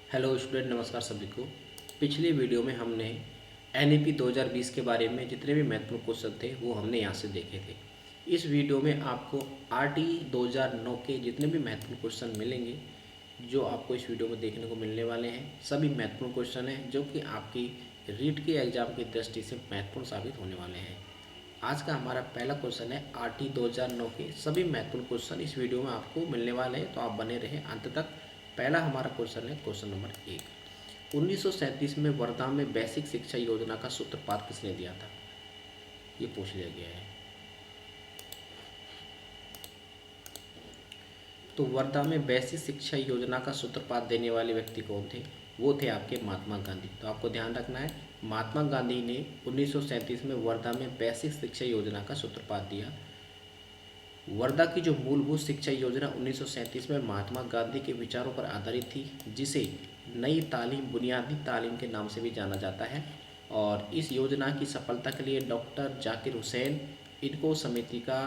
Hello student, नमस्कार सभी को। पिछले वीडियो में हमने एनईपी 2020 के बारे में जितने भी महत्वपूर्ण क्वेश्चन थे वो हमने यहाँ से देखे थे। इस वीडियो में आपको आरटी 2009 के जितने भी महत्वपूर्ण क्वेश्चन मिलेंगे, जो आपको इस वीडियो में देखने को मिलने वाले हैं, सभी महत्वपूर्ण क्वेश्चन हैं जो कि आपकी रीट के एग्जाम की दृष्टि से महत्वपूर्ण साबित होने वाले हैं। आज का हमारा पहला क्वेश्चन है आरटी 2009 के सभी महत्वपूर्ण क्वेश्चन इस वीडियो में आपको मिलने वाले हैं, तो आप बने रहें अंत तक। पहला हमारा क्वेश्चन है क्वेश्चन नंबर 1। 1937 में वर्धा में बेसिक शिक्षा योजना का सूत्रपात किसने दिया था, ये पूछ लिया गया है। तो वर्धा में बेसिक शिक्षा योजना का सूत्रपात देने वाले व्यक्ति कौन थे? वो थे आपके महात्मा गांधी। तो आपको ध्यान रखना है, महात्मा गांधी ने 1937 में वर्धा में बेसिक शिक्षा योजना का सूत्रपात दिया। वर्धा की जो मूलभूत शिक्षा योजना 1937 में महात्मा गांधी के विचारों पर आधारित थी, जिसे नई तालीम बुनियादी तालीम के नाम से भी जाना जाता है। और इस योजना की सफलता के लिए डॉक्टर जाकिर हुसैन इनको समिति का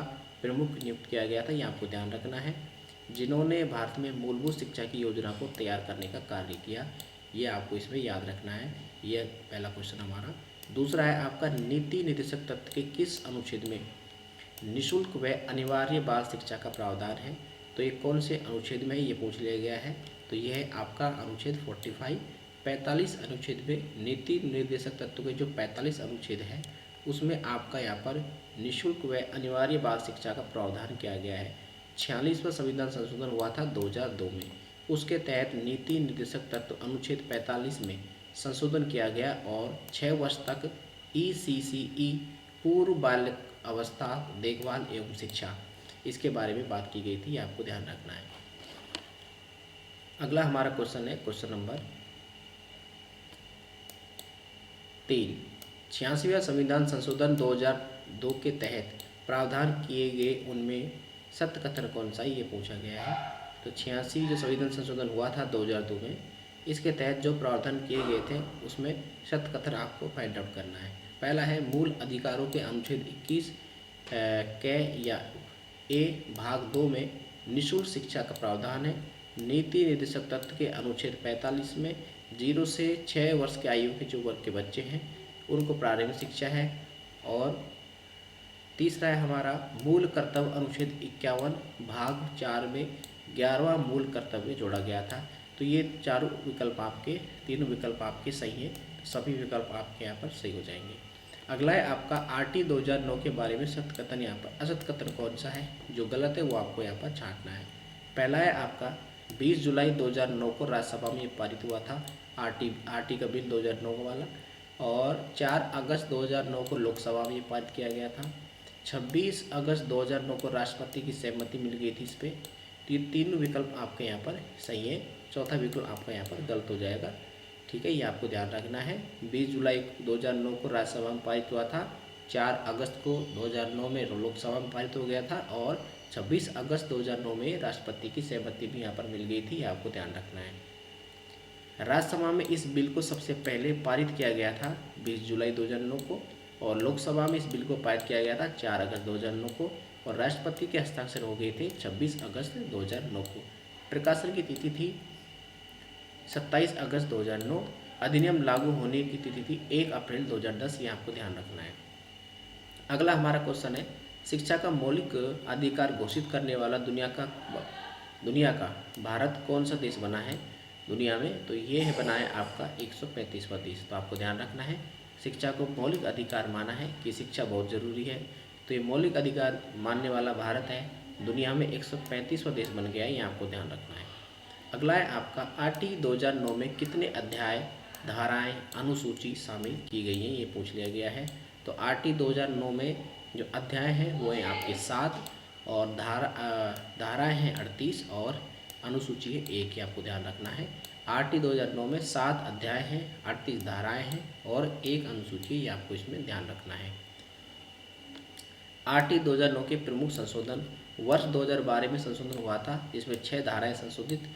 प्रमुख नियुक्त किया गया था, ये आपको ध्यान रखना है, जिन्होंने भारत में मूलभूत शिक्षा की योजना को तैयार करने का कार्य किया। ये आपको इसमें याद रखना है। यह पहला क्वेश्चन हमारा। दूसरा है आपका, नीति निर्देशक तत्व के किस अनुच्छेद में निःशुल्क व अनिवार्य बाल शिक्षा का प्रावधान है? तो ये कौन से अनुच्छेद में है, ये पूछ लिया गया है। तो यह है आपका अनुच्छेद 45 अनुच्छेद में नीति निर्देशक तत्व के जो 45 अनुच्छेद है उसमें आपका यहाँ पर निःशुल्क व अनिवार्य बाल शिक्षा का प्रावधान किया गया है। 46वां संविधान संशोधन हुआ था 2002 में, उसके तहत नीति निर्देशक तत्व अनुच्छेद 45 में संशोधन किया गया और 6 वर्ष तक ECCE पूर्व बाल अवस्था देखभाल एवं शिक्षा, इसके बारे में बात की गई थी, आपको ध्यान रखना है। अगला हमारा क्वेश्चन है क्वेश्चन नंबर 3। 86वां संविधान संशोधन 2002 के तहत प्रावधान किए गए उनमें सत्य कथन कौन सा है, ये पूछा गया है। तो 86 जो संविधान संशोधन हुआ था 2002 में, इसके तहत जो प्रावधान किए गए थे उसमें सत्य कथन आपको फाइंड आउट करना है। पहला है, मूल अधिकारों के अनुच्छेद 21 के या ए भाग 2 में निःशुल्क शिक्षा का प्रावधान है। नीति निर्देशक तत्व के अनुच्छेद 45 में 0 से 6 वर्ष की आयु के जो वर्ग के बच्चे हैं उनको प्रारंभिक शिक्षा है। और तीसरा है हमारा, मूल कर्तव्य अनुच्छेद 51 भाग 4 में 11वां मूल कर्तव्य जोड़ा गया था। तो ये चारों विकल्प आपके, तीनों विकल्प आपके सही हैं, तो सभी विकल्प आपके यहाँ पर सही हो जाएंगे। अगला है आपका आरटी 2009 के बारे में सत्य कथन, यहाँ पर असत्य कथन कौन सा है, जो गलत है वो आपको यहाँ पर छांटना है। पहला है आपका, 20 जुलाई 2009 को राज्यसभा में ये पारित हुआ था आरटी का बिल 2009 वाला, और 4 अगस्त 2009 को लोकसभा में ये पारित किया गया था। 26 अगस्त 2009 को राष्ट्रपति की सहमति मिल गई थी इस पर। तो ये तीनों विकल्प आपके यहाँ पर सही है, चौथा विकल्प आपका यहाँ पर गलत हो जाएगा। ठीक है, ये आपको ध्यान रखना है। 20 जुलाई 2009 को राज्यसभा में पारित हुआ था, 4 अगस्त को 2009 में लोकसभा में पारित हो गया था, और 26 अगस्त 2009 में राष्ट्रपति की सहमति भी यहाँ पर मिल गई थी, आपको ध्यान रखना है। राज्यसभा में इस बिल को सबसे पहले पारित किया गया था 20 जुलाई 2009 को, और लोकसभा में इस बिल को पारित किया गया था 4 अगस्त 2009 को, और राष्ट्रपति के हस्ताक्षर हो गए थे 26 अगस्त 2009 को। प्रकाशन की तिथि थी 27 अगस्त 2009। अधिनियम लागू होने की तिथि थी 1 अप्रैल 2010, ये आपको ध्यान रखना है। अगला हमारा क्वेश्चन है, शिक्षा का मौलिक अधिकार घोषित करने वाला दुनिया का भारत कौन सा देश बना है दुनिया में? तो ये है बना है आपका 135वां देश। तो आपको ध्यान रखना है, शिक्षा को मौलिक अधिकार माना है कि शिक्षा बहुत ज़रूरी है, तो ये मौलिक अधिकार मानने वाला भारत है, दुनिया में 135वां देश बन गया है, ये आपको ध्यान रखना है। अगला है आपका, आरटी 2009 में कितने अध्याय, धाराएं, अनुसूची शामिल की गई हैं, ये पूछ लिया गया है। तो आरटी 2009 में जो अध्याय हैं वो हैं आपके 7, और धाराएं हैं 38, और अनुसूची है 1, ये आपको ध्यान रखना है। आरटी 2009 में 7 अध्याय हैं, 38 धाराएं हैं और 1 अनुसूची, ये आपको इसमें ध्यान रखना है। आरटी 2009 के प्रमुख संशोधन, वर्ष 2012 में संशोधन हुआ था, जिसमें 6 धाराएं संशोधित,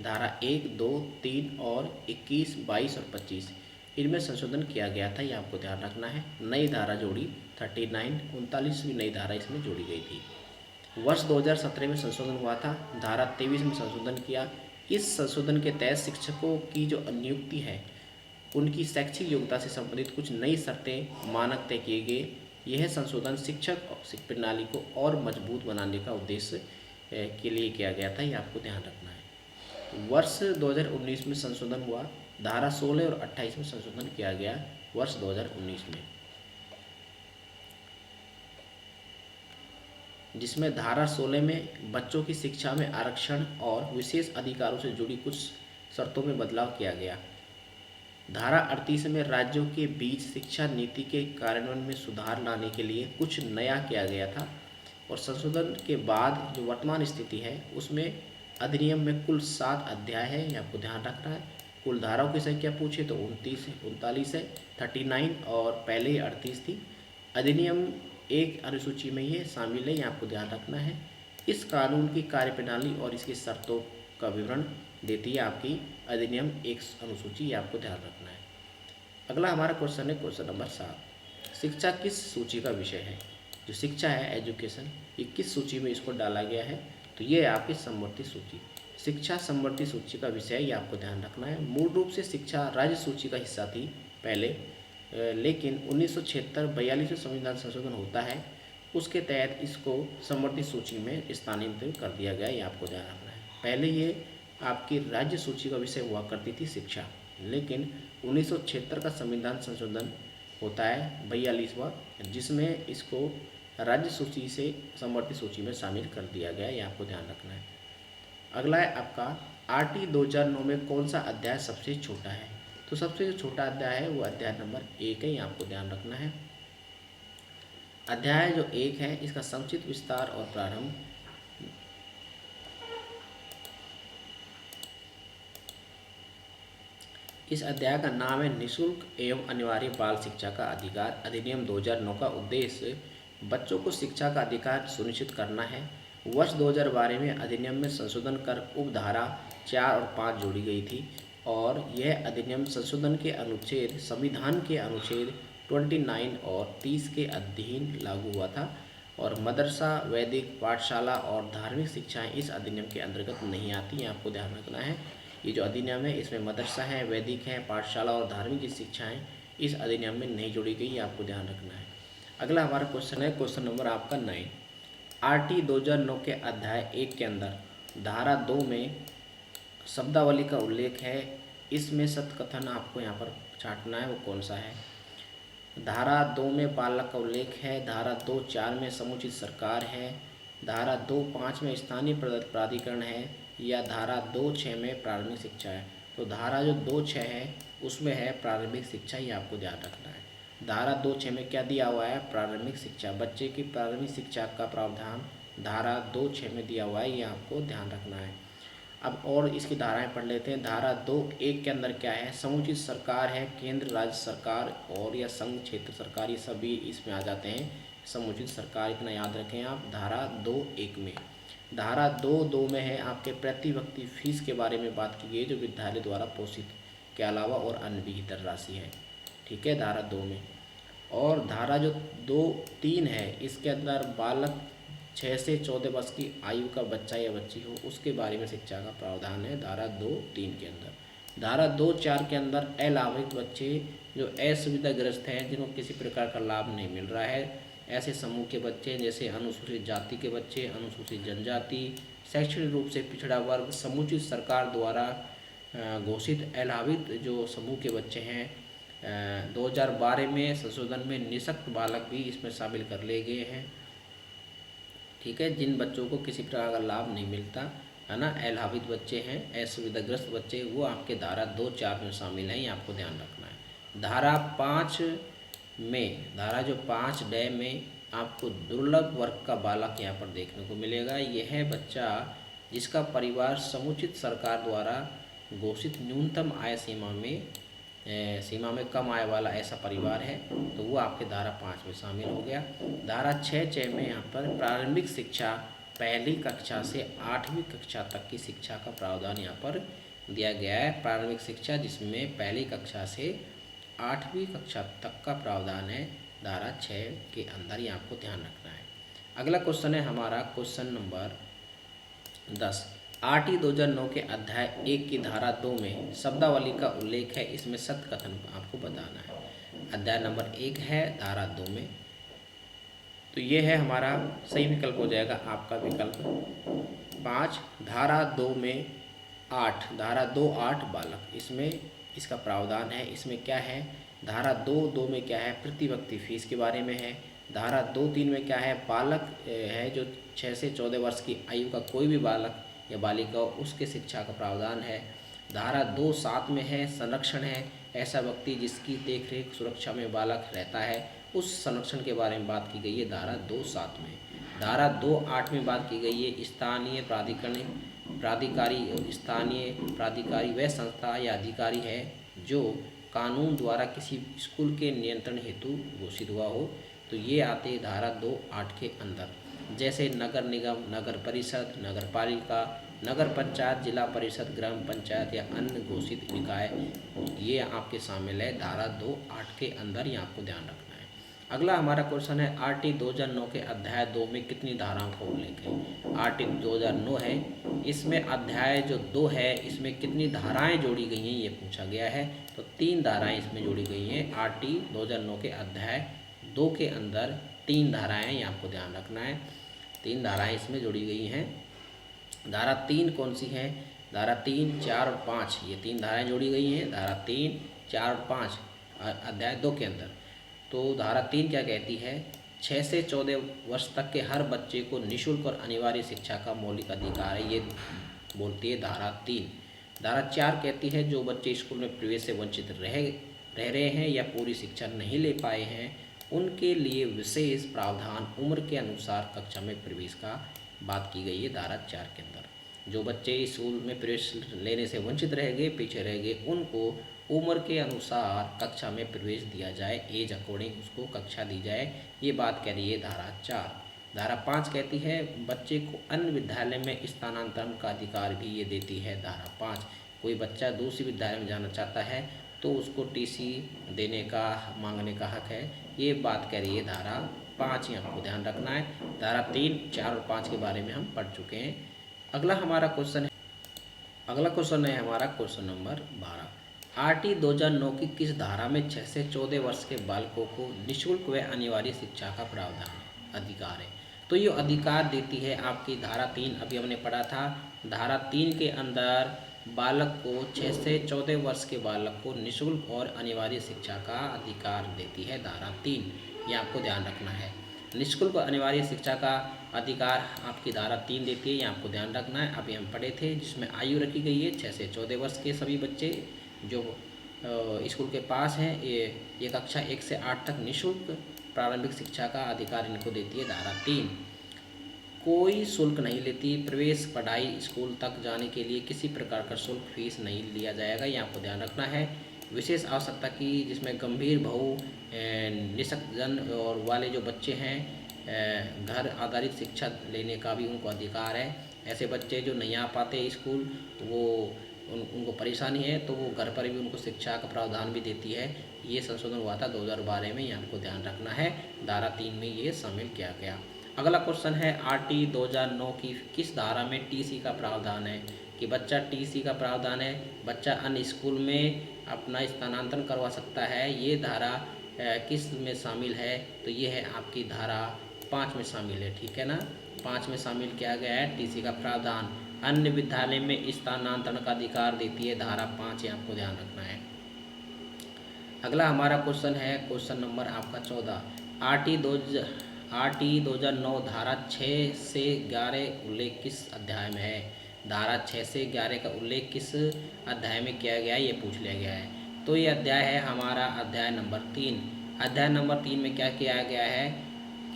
धारा 1, 2, 3 और 21, 22 और 25, इनमें संशोधन किया गया था, ये आपको ध्यान रखना है। नई धारा जोड़ी 39, 39वीं नई धारा इसमें जोड़ी गई थी। वर्ष 2017 में संशोधन हुआ था, धारा 23 में संशोधन किया, इस संशोधन के तहत शिक्षकों की जो नियुक्ति है उनकी शैक्षिक योग्यता से संबंधित कुछ नई शर्तें मानक तय किए गए। यह संशोधन शिक्षक प्रणाली को और मजबूत बनाने का उद्देश्य के लिए किया गया था, ये आपको ध्यान रखना है। वर्ष 2019 में संशोधन हुआ, धारा 16 और 28 में संशोधन किया गया वर्ष 2019 में, जिसमें धारा 16 में बच्चों की शिक्षा में आरक्षण और विशेष अधिकारों से जुड़ी कुछ शर्तों में बदलाव किया गया। धारा 38 में राज्यों के बीच शिक्षा नीति के कार्यान्वयन में सुधार लाने के लिए कुछ नया किया गया था। और संशोधन के बाद जो वर्तमान स्थिति है उसमें अधिनियम में कुल 7 अध्याय है, ये आपको ध्यान रखना है। कुल धाराओं की संख्या पूछे तो 39 है, 39 और पहले ही 38 थी। अधिनियम एक अनुसूची में ये शामिल है, ये आपको ध्यान रखना है। इस कानून की कार्यप्रणाली और इसकी शर्तों का विवरण देती है आपकी अधिनियम एक अनुसूची, ये आपको ध्यान रखना है। अगला हमारा क्वेश्चन है क्वेश्चन नंबर 7। शिक्षा किस सूची का विषय है? जो शिक्षा है एजुकेशन, ये किस सूची में इसको डाला गया है? तो ये है आपकी समवर्ती सूची। शिक्षा समवर्ती सूची का विषय, ये आपको ध्यान रखना है। मूल रूप से शिक्षा राज्य सूची का हिस्सा थी पहले, लेकिन 1976-42 संविधान संशोधन होता है, उसके तहत इसको समवर्ती सूची में स्थानांतरित कर दिया गया, ये आपको ध्यान रखना है। पहले ये आपकी राज्य सूची का विषय हुआ करती थी शिक्षा, लेकिन 1976 का संविधान संशोधन होता है 42वां, जिसमें इसको राज्य सूची से समवर्ती सूची में शामिल कर दिया गया, ये आपको ध्यान रखना है। अगला है आपका RT 2009 में कौन सा अध्याय सबसे छोटा है? तो सबसे जो छोटा अध्याय है वो अध्याय नंबर 1 है, ये आपको ध्यान रखना है। अध्याय जो 1 है इसका संक्षिप्त विस्तार और प्रारंभ। इस अध्याय का नाम है निःशुल्क एवं अनिवार्य बाल शिक्षा का अधिकार। अधिनियम 2009 का उद्देश्य बच्चों को शिक्षा का अधिकार सुनिश्चित करना है। वर्ष 2012 में अधिनियम में संशोधन कर उपधारा 4 और 5 जोड़ी गई थी और यह अधिनियम संशोधन के अनुच्छेद संविधान के अनुच्छेद 29 और 30 के अधीन लागू हुआ था। और मदरसा, वैदिक पाठशाला और धार्मिक शिक्षाएं इस अधिनियम के अंतर्गत नहीं आती हैं, आपको ध्यान रखना है। ये जो अधिनियम है इसमें मदरसा है, वैदिक है, पाठशाला और धार्मिक की शिक्षाएं इस अधिनियम में नहीं जोड़ी गई, आपको ध्यान रखना है। अगला हमारा क्वेश्चन है क्वेश्चन नंबर आपका 9। RT 2009 के अध्याय 1 के अंदर धारा 2 में शब्दावली का उल्लेख है, इसमें सत्कथन आपको यहाँ पर छांटना है, वो कौन सा है? धारा 2 में बालक का उल्लेख है, धारा 2.4 में समुचित सरकार है, धारा 2.5 में स्थानीय प्राधिकरण है, या धारा 2.6 में प्रारंभिक शिक्षा है? तो धारा जो 2.6 है उसमें है प्रारंभिक शिक्षा, ये आपको ध्यान रखना है। धारा 2.6 में क्या दिया हुआ है? प्रारंभिक शिक्षा, बच्चे की प्रारंभिक शिक्षा का प्रावधान धारा 2.6 में दिया हुआ है, ये आपको ध्यान रखना है। अब और इसकी धाराएं पढ़ लेते हैं। धारा 2.1 के अंदर क्या है? समुचित सरकार है, केंद्र राज्य सरकार और या संघ क्षेत्र सरकार, ये सभी इसमें आ जाते हैं। समुचित सरकार इतना याद रखें आप। धारा 2.1 में धारा 2.2 में है आपके प्रति व्यक्ति फीस के बारे में बात की गई, जो विद्यालय द्वारा पोषित के अलावा और अन्य विहित राशि है, ठीक है, धारा 2 में। और धारा जो 2.3 है इसके अंदर बालक 6 से 14 वर्ष की आयु का बच्चा या बच्ची हो उसके बारे में शिक्षा का प्रावधान है धारा 2.3 के अंदर। धारा 2.4 के अंदर अलाभित बच्चे जो असुविधाग्रस्त हैं, जिनको किसी प्रकार का लाभ नहीं मिल रहा है, ऐसे समूह के बच्चे जैसे अनुसूचित जाति के बच्चे, अनुसूचित जनजाति, शैक्षणिक रूप से पिछड़ा वर्ग, समुचित सरकार द्वारा घोषित अलाभित जो समूह के बच्चे हैं, 2012 में संशोधन में निःशक्त बालक भी इसमें शामिल कर लिए गए हैं, ठीक है। जिन बच्चों को किसी प्रकार का लाभ नहीं मिलता है ना, अलाभित बच्चे हैं, असुविधाग्रस्त बच्चे, वो आपके धारा 2.4 में शामिल हैं, ये आपको ध्यान रखना है। धारा 5 में, धारा जो 5 में आपको दुर्लभ वर्ग का बालक यहाँ पर देखने को मिलेगा। यह है बच्चा जिसका परिवार समुचित सरकार द्वारा घोषित न्यूनतम आय सीमा में कम आय वाला ऐसा परिवार है, तो वो आपके धारा 5 में शामिल हो गया। धारा 6 में यहाँ पर प्रारंभिक शिक्षा पहली कक्षा से 8वीं कक्षा तक की शिक्षा का प्रावधान यहाँ पर दिया गया है। प्रारंभिक शिक्षा जिसमें पहली कक्षा से 8वीं कक्षा तक का प्रावधान है धारा 6 के अंदर, ये आपको ध्यान रखना है। अगला क्वेश्चन है हमारा क्वेश्चन नंबर 10। RT 2009 के अध्याय 1 की धारा 2 में शब्दावली का उल्लेख है, इसमें सत्य कथन आपको बताना है। अध्याय नंबर 1 है धारा 2 में, तो ये है हमारा सही विकल्प हो जाएगा आपका विकल्प 5। धारा 2 में 8, धारा 2(8) बालक, इसमें इसका प्रावधान है। इसमें क्या है, धारा 2(2) में क्या है, प्रति व्यक्ति फीस के बारे में है। धारा 2(3) में क्या है, बालक है जो 6 से 14 वर्ष की आयु का कोई भी बालक या बालिका हो, उसके शिक्षा का प्रावधान है। धारा 2(7) में है संरक्षण है, ऐसा व्यक्ति जिसकी देखरेख सुरक्षा में बालक रहता है, उस संरक्षण के बारे में बात की गई है धारा 2(7) में। धारा 2(8) में बात की गई है स्थानीय प्राधिकारी और स्थानीय प्राधिकारी वह संस्था या अधिकारी है जो कानून द्वारा किसी स्कूल के नियंत्रण हेतु घोषित हुआ हो, तो ये आते हैं धारा 2(8) के अंदर, जैसे नगर निगम, नगर परिषद, नगर पालिका, नगर पंचायत, जिला परिषद, ग्राम पंचायत या अन्य घोषित निकाय, ये आपके शामिल है धारा 2(8) के अंदर, ये आपको ध्यान रखना है। अगला हमारा क्वेश्चन है RT 2009 के अध्याय 2 में कितनी धाराओं का उल्लेख है। RT 2009 है, इसमें अध्याय जो 2 है इसमें कितनी धाराएं जोड़ी गई हैं ये पूछा गया है, तो 3 धाराएं इसमें जोड़ी गई हैं। RT 2009 के अध्याय 2 के अंदर 3 धाराएं, ये आपको ध्यान रखना है। 3 धाराएं इसमें जोड़ी गई हैं। धारा 3 कौन सी है, धारा 3, 4 और 5, ये 3 धाराएं जोड़ी गई हैं। धारा 3, 4 और 5 अध्याय 2 के अंदर। तो धारा 3 क्या कहती है, 6 से 14 वर्ष तक के हर बच्चे को निःशुल्क और अनिवार्य शिक्षा का मौलिक अधिकार है, ये बोलती है धारा 3। धारा 4 कहती है जो बच्चे स्कूल में प्रवेश से वंचित रह रहे हैं या पूरी शिक्षा नहीं ले पाए हैं, उनके लिए विशेष प्रावधान उम्र के अनुसार कक्षा में प्रवेश का बात की गई है धारा 4 के अंदर। जो बच्चे स्कूल में प्रवेश लेने से वंचित रह गए, पीछे रह गए, उनको उम्र के अनुसार कक्षा में प्रवेश दिया जाए, एज अकॉर्डिंग उसको कक्षा दी जाए, ये बात कह रही है धारा 4। धारा 5 कहती है बच्चे को अन्य विद्यालय में स्थानांतरण का अधिकार भी ये देती है धारा 5। कोई बच्चा दूसरी विद्यालय में जाना चाहता है तो उसको TC देने का, मांगने का हक है, ये बात कह रही है धारा 5, ही आपको ध्यान रखना है। धारा 3, 4 और 5 के बारे में हम पढ़ चुके हैं। अगला हमारा क्वेश्चन है हमारा क्वेश्चन नंबर 12। RT 2009 की किस धारा में 6 से 14 वर्ष के बालकों को निःशुल्क व अनिवार्य शिक्षा का प्रावधान अधिकार है, तो ये अधिकार देती है आपकी धारा 3, अभी हमने पढ़ा था। धारा 3 के अंदर बालक को 6 से 14 वर्ष के बालक को निःशुल्क और अनिवार्य शिक्षा का अधिकार देती है धारा 3, ये आपको ध्यान रखना है। निःशुल्क और अनिवार्य शिक्षा का अधिकार आपकी धारा 3 देती है, ये आपको ध्यान रखना है। अभी हम पढ़े थे, जिसमें आयु रखी गई है 6 से 14 वर्ष के सभी बच्चे जो स्कूल के पास हैं, ये कक्षा 1 से 8 तक निःशुल्क प्रारंभिक शिक्षा का अधिकार इनको देती है धारा 3। कोई शुल्क नहीं लेती, प्रवेश पढ़ाई स्कूल तक जाने के लिए किसी प्रकार का शुल्क फीस नहीं लिया जाएगा, ये आपको ध्यान रखना है। विशेष आवश्यकता की, जिसमें गंभीर बहु निःशक्तजन और वाले जो बच्चे हैं, घर आधारित शिक्षा लेने का भी उनको अधिकार है। ऐसे बच्चे जो नहीं आ पाते स्कूल, वो उनको परेशानी है, तो वो घर पर भी उनको शिक्षा का प्रावधान भी देती है। ये संशोधन हुआ था 2012 में, ये आपको ध्यान रखना है। धारा 3 में ये शामिल किया गया। अगला क्वेश्चन है RT 2009 की किस धारा में TC का प्रावधान है, कि बच्चा TC का प्रावधान है, बच्चा अन्य स्कूल में अपना स्थानांतरण करवा सकता है, ये धारा किस में शामिल है, तो ये है आपकी धारा 5 में शामिल है, ठीक है ना। 5 में शामिल किया गया है TC का प्रावधान। अन्य विद्यालय में स्थानांतरण का अधिकार देती है धारा 5, ये आपको ध्यान रखना है। अगला हमारा क्वेश्चन है क्वेश्चन नंबर आपका 14। RT 2009 धारा 6 से 11 उल्लेख किस अध्याय में है। धारा 6 से 11 का उल्लेख किस अध्याय में किया गया है, ये पूछ लिया गया है। तो ये अध्याय है हमारा अध्याय नंबर 3। अध्याय नंबर 3 में क्या किया गया है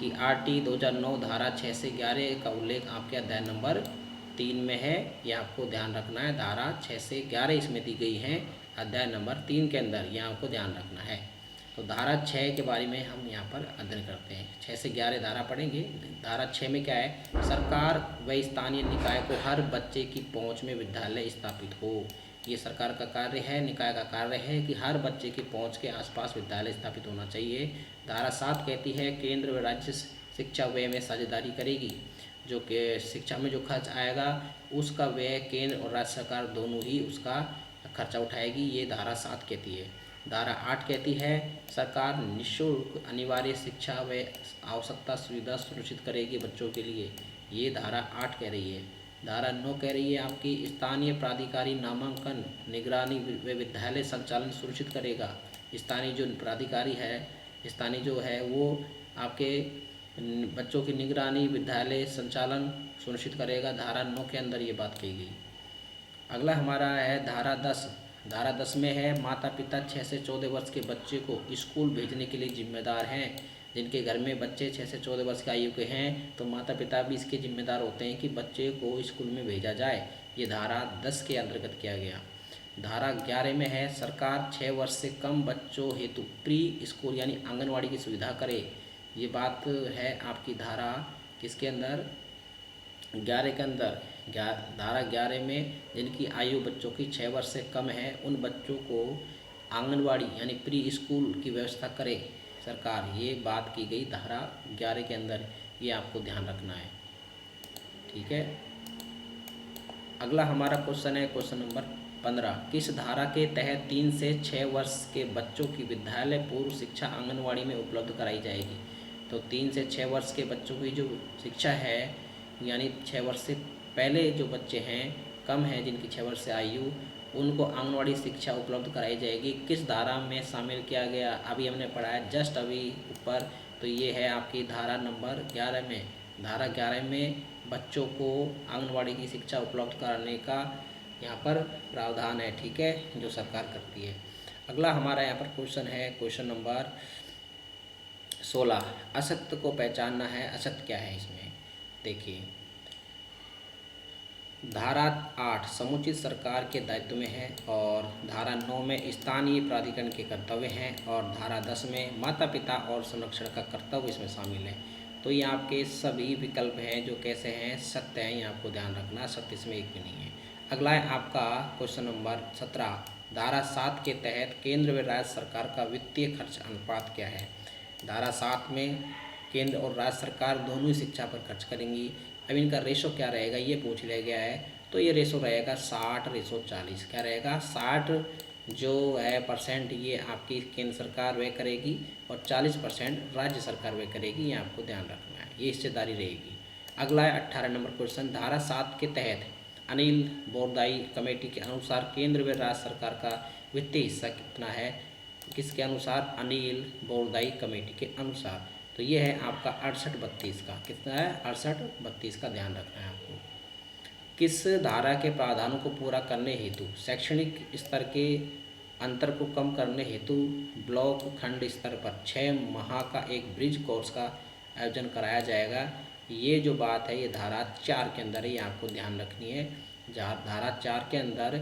कि RT 2009 धारा 6 से 11 का उल्लेख आपके अध्याय नंबर 3 में है, ये आपको ध्यान रखना है। धारा 6 से 11 इसमें दी गई है अध्याय नंबर 3 के अंदर, ये आपको ध्यान रखना है। तो धारा 6 के बारे में हम यहाँ पर अध्ययन करते हैं। 6 से 11 धारा पढ़ेंगे। धारा 6 में क्या है, सरकार व स्थानीय निकाय को हर बच्चे की पहुँच में विद्यालय स्थापित हो। ये सरकार का कार्य है, निकाय का कार्य है कि हर बच्चे की पहुँच के आसपास विद्यालय स्थापित होना चाहिए। धारा 7 कहती है केंद्र व राज्य शिक्षा व्यय में साझेदारी करेगी। जो कि शिक्षा में जो खर्च आएगा उसका व्यय केंद्र और राज्य सरकार दोनों ही उसका खर्चा उठाएगी। ये धारा 7 कहती है। धारा 8 कहती है सरकार निःशुल्क अनिवार्य शिक्षा व आवश्यकता सुविधा सुनिश्चित करेगी बच्चों के लिए। ये धारा 8 कह रही है। धारा 9 कह रही है आपकी स्थानीय प्राधिकारी नामांकन निगरानी व विद्यालय संचालन सुनिश्चित करेगा। स्थानीय जो प्राधिकारी है, स्थानीय जो है वो आपके बच्चों की निगरानी विद्यालय संचालन सुनिश्चित करेगा। धारा 9 के अंदर ये बात कही गई। अगला हमारा है धारा 10। धारा 10 में है माता पिता 6 से 14 वर्ष के बच्चे को स्कूल भेजने के लिए जिम्मेदार हैं। जिनके घर में बच्चे 6 से 14 वर्ष की आयु के हैं तो माता पिता भी इसके जिम्मेदार होते हैं कि बच्चे को स्कूल में भेजा जाए। ये धारा 10 के अंतर्गत किया गया। धारा 11 में है सरकार 6 वर्ष से कम बच्चों हेतु प्री स्कूल यानी आंगनवाड़ी की सुविधा करे। ये बात है आपकी धारा किसके अंदर, 11 के अंदर। धारा 11 में जिनकी आयु बच्चों की 6 वर्ष से कम है उन बच्चों को आंगनवाड़ी यानी प्री स्कूल की व्यवस्था करे सरकार। ये बात की गई धारा 11 के अंदर। ये आपको ध्यान रखना है, ठीक है। अगला हमारा क्वेश्चन है क्वेश्चन नंबर 15। किस धारा के तहत 3 से 6 वर्ष के बच्चों की विद्यालय पूर्व शिक्षा आंगनवाड़ी में उपलब्ध कराई जाएगी। तो 3 से 6 वर्ष के बच्चों की जो शिक्षा है यानी 6 वर्ष से पहले जो बच्चे हैं, कम हैं जिनकी 6 वर्ष से आयु, उनको आंगनवाड़ी शिक्षा उपलब्ध कराई जाएगी। किस धारा में शामिल किया गया, अभी हमने पढ़ा है जस्ट अभी ऊपर। तो ये है आपकी धारा नंबर 11 में। धारा 11 में बच्चों को आंगनवाड़ी की शिक्षा उपलब्ध कराने का यहाँ पर प्रावधान है, ठीक है, जो सरकार करती है। अगला हमारा यहाँ पर क्वेश्चन है क्वेश्चन नंबर 16। असत्य को पहचानना है। असत्य क्या है इसमें, देखिए धारा 8 समुचित सरकार के दायित्व में है और धारा 9 में स्थानीय प्राधिकरण के कर्तव्य हैं और धारा 10 में माता पिता और संरक्षण का कर्तव्य इसमें शामिल है। तो ये आपके सभी विकल्प हैं जो कैसे हैं, सत्य हैं, ये आपको ध्यान रखना। सत्य इसमें एक भी नहीं है। अगला है आपका क्वेश्चन नंबर 17। धारा 7 के तहत केंद्र व राज्य सरकार का वित्तीय खर्च अनुपात क्या है। धारा 7 में केंद्र और राज्य सरकार दोनों ही शिक्षा पर खर्च करेंगी। अब इनका रेशो क्या रहेगा ये पूछ लिया गया है। तो ये रेशो रहेगा 60:40। क्या रहेगा, 60 जो है परसेंट ये आपकी केंद्र सरकार व्यय करेगी और 40% राज्य सरकार व्यय करेगी। ये आपको ध्यान रखना है, ये हिस्सेदारी रहेगी। अगला है 18 नंबर क्वेश्चन। धारा 7 के तहत अनिल बोरदाई कमेटी के अनुसार केंद्र व राज्य सरकार का वित्तीय हिस्सा कितना है। किसके अनुसार, अनिल बोरदाई कमेटी के अनुसार। तो ये है आपका 68:32 का। कितना है, 68:32 का ध्यान रखना है आपको। किस धारा के प्रावधानों को पूरा करने हेतु शैक्षणिक स्तर के अंतर को कम करने हेतु ब्लॉक खंड स्तर पर 6 माह का एक ब्रिज कोर्स का आयोजन कराया जाएगा। ये जो बात है ये धारा 4 के अंदर ही आपको ध्यान रखनी है। जहाँ धारा 4 के अंदर